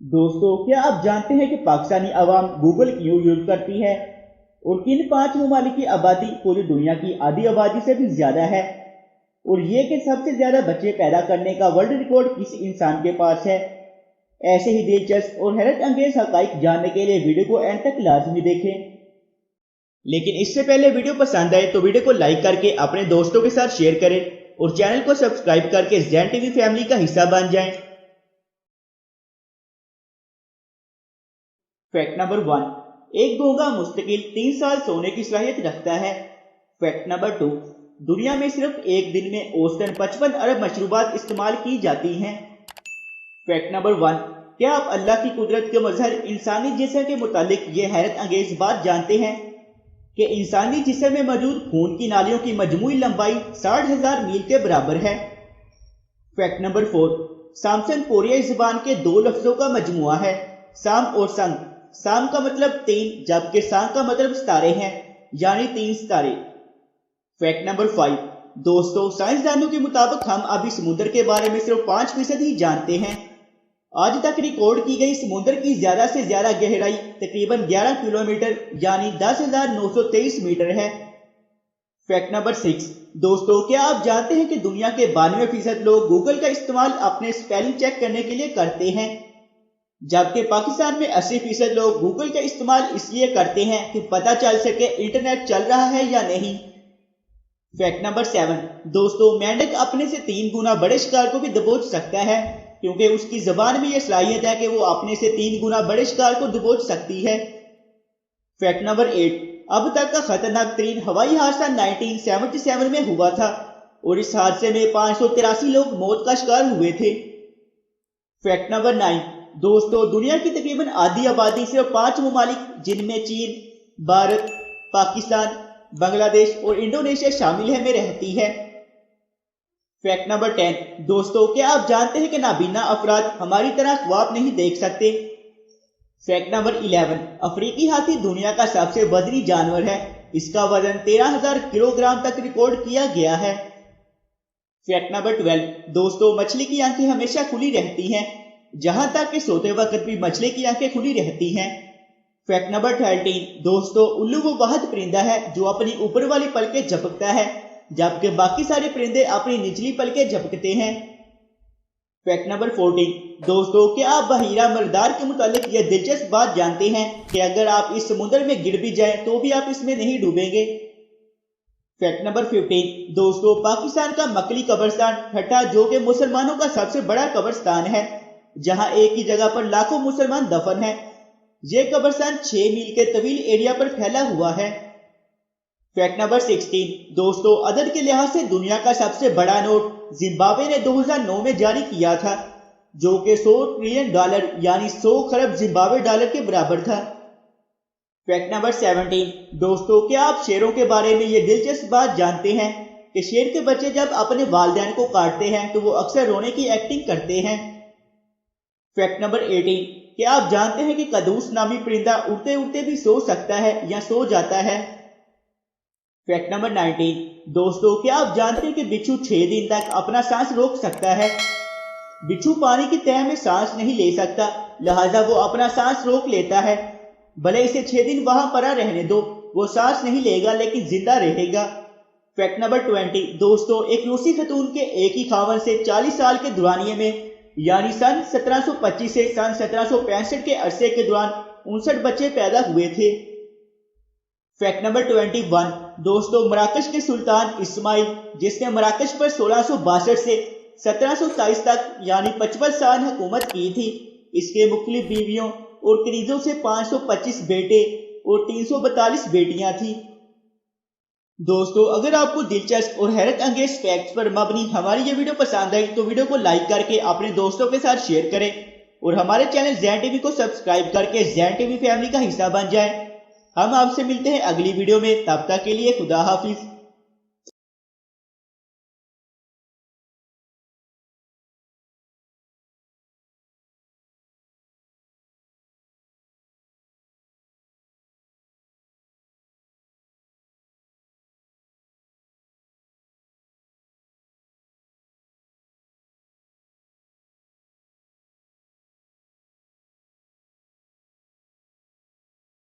दोस्तों, क्या आप जानते हैं कि पाकिस्तानी अवाम गूगल क्यों यूज करती है और किन 5 ममालिक की आबादी पूरी दुनिया की आधी आबादी से भी ज्यादा है, और ये कि सबसे ज्यादा बच्चे पैदा करने का वर्ल्ड रिकॉर्ड किस इंसान के पास है। ऐसे ही दिलचस्प और हैरत अंगेज हकाइक जानने के लिए वीडियो को एंड तक लाजमी देखें। लेकिन इससे पहले वीडियो पसंद आए तो वीडियो को लाइक करके अपने दोस्तों के साथ शेयर करें और चैनल को सब्सक्राइब करके ज़ैन टीवी फैमिली का हिस्सा बन जाएं। फैक्ट नंबर 1, एक घोंघा मुस्तकिल 3 साल सोने की सलाहियत रखता है। फैक्ट नंबर 2, दुनिया में सिर्फ एक दिन में औसतन 55 अरब मशरूबात इस्तेमाल की जाती हैं। फैक्ट नंबर 1, क्या आप अल्लाह की कुदरत के मजहर इंसानी जिस्म के मुतालिक ये हैरत अंगेज बात जानते हैं कि इंसानी जिस्म में मौजूद खून की नालियों की मजमूई लंबाई 60,000 मील के बराबर है। फैक्ट नंबर 4, सामसन कोरियाई जुबान के 2 लफ्जों का मजमुआ है, साम और संग। साम का मतलब 3 जबकि सांग का मतलब सितारे हैं, यानी 3 सितारे। फैक्ट नंबर 5, दोस्तों साइंसदानों के मुताबिक हम अभी समुद्र के बारे में सिर्फ 5% ही जानते हैं। आज तक रिकॉर्ड की गई समुद्र की ज्यादा से ज्यादा गहराई तकरीबन 11 किलोमीटर यानी 10,923 मीटर है। फैक्ट नंबर 6, दोस्तों क्या आप जानते हैं कि दुनिया के 92% लोग गूगल का इस्तेमाल अपने स्पेलिंग चेक करने के लिए करते हैं, जबकि पाकिस्तान में 80% लोग गूगल का इस्तेमाल इसलिए करते हैं कि पता चल सके इंटरनेट चल रहा है या नहीं। फैक्ट नंबर 7, दोस्तों मेंढक अपने से 3 गुना बड़े शिकार को भी दबोच सकता है, क्योंकि उसकी जबान में यह सलाहियत है कि वो अपने से 3 गुना बड़े शिकार को दबोच सकती है। फैक्ट नंबर 8, अब तक का खतरनाक तरीन हवाई हादसा 1977 में हुआ था और इस हादसे में 583 लोग मौत का शिकार हुए थे। फैक्ट नंबर 9, दोस्तों दुनिया की तकरीबन आधी आबादी सिर्फ 5 ममालिक जिनमें चीन, भारत, पाकिस्तान, बांग्लादेश और इंडोनेशिया शामिल है में रहती है। फैक्ट नंबर 10, दोस्तों क्या आप जानते हैं कि नाबीना अफराद हमारी तरह ख्वाब नहीं देख सकते। फैक्ट नंबर 11, अफ्रीकी हाथी दुनिया का सबसे वजनी जानवर है, इसका वजन 13,000 किलोग्राम तक रिकॉर्ड किया गया है। फैक्ट नंबर 12, दोस्तों मछली की आंखें हमेशा खुली रहती हैं, जहां तक कि सोते वक्त भी मछली की आंखें खुली रहती हैं। फैक्ट नंबर 13, दोस्तों उल्लू वो वाहिद परिंदा है जो अपनी ऊपर वाली पलकें झपकता है, जबकि बाकी सारे परिंदे अपनी निचली पलकें झपकते हैं। फैक्ट नंबर 14, दोस्तों क्या आप बहीरा मरदार के मुतालिक यह दिलचस्प बात जानते हैं कि अगर आप इस समुद्र में गिर भी जाएं तो भी आप इसमें नहीं डूबेंगे। फैक्ट नंबर 15, दोस्तों पाकिस्तान का मकली कब्रिस्तान ठट्ठा जो कि मुसलमानों का सबसे बड़ा कब्रिस्तान है, जहां एक ही जगह पर लाखों मुसलमान दफन हैं। यह कब्रिस्तान 6 मील के तवील एरिया पर फैला हुआ है। फैक्ट नंबर 16, दोस्तों अदद के लिहाज से दुनिया का सबसे बड़ा नोट जिम्बाब्वे ने 2009 में जारी किया था, जो कि $100 ट्रिलियन यानी 100 खरब जिम्बाब्वे डॉलर के बराबर था। फैक्ट नंबर 17, दोस्तों क्या आप शेरों के बारे में यह दिलचस्प बात जानते हैं कि शेर के बच्चे जब अपने वालिदैन को काटते हैं तो वो अक्सर रोने की एक्टिंग करते हैं। फैक्ट नंबर 18, क्या आप जानते हैं कि कदूस नामी परिंदा उड़ते उड़ते भी सो सकता है या सो जाता है। फैक्ट नंबर 19, दोस्तों क्या आप जानते हैं कि बिच्छू 6 दिन तक अपना सांस रोक सकता है। बिच्छू पानी की तह में सांस नहीं ले सकता, लिहाजा वो अपना सांस रोक लेता है। भले इसे 6 दिन वहां पड़ा रहने दो, वो सांस नहीं लेगा लेकिन जिंदा रहेगा। फैक्ट नंबर 20, दोस्तों एक रूसी खतून के एक ही खावन से 40 साल के दुरानिये में यानी सन 1725 से सन 1765 के अरसे के दौरान 59 बच्चे पैदा हुए थे। फैक्ट नंबर 21, दोस्तों मराकश के सुल्तान इस्माइल जिसने मराकश पर 1662 से 1727 तक यानी 55 साल हुकूमत की थी, इसके मुख्तलिफ बीवियों और कनीजों से 525 बेटे और 342 बेटियां थी। दोस्तों अगर आपको दिलचस्प और हैरत अंगेज फैक्ट्स पर मबनी हमारी ये वीडियो पसंद आई तो वीडियो को लाइक करके अपने दोस्तों के साथ शेयर करें और हमारे चैनल ज़ैन टीवी को सब्सक्राइब करके ज़ैन टीवी फैमिली का हिस्सा बन जाएं। हम आपसे मिलते हैं अगली वीडियो में, तब तक के लिए खुदा हाफिज।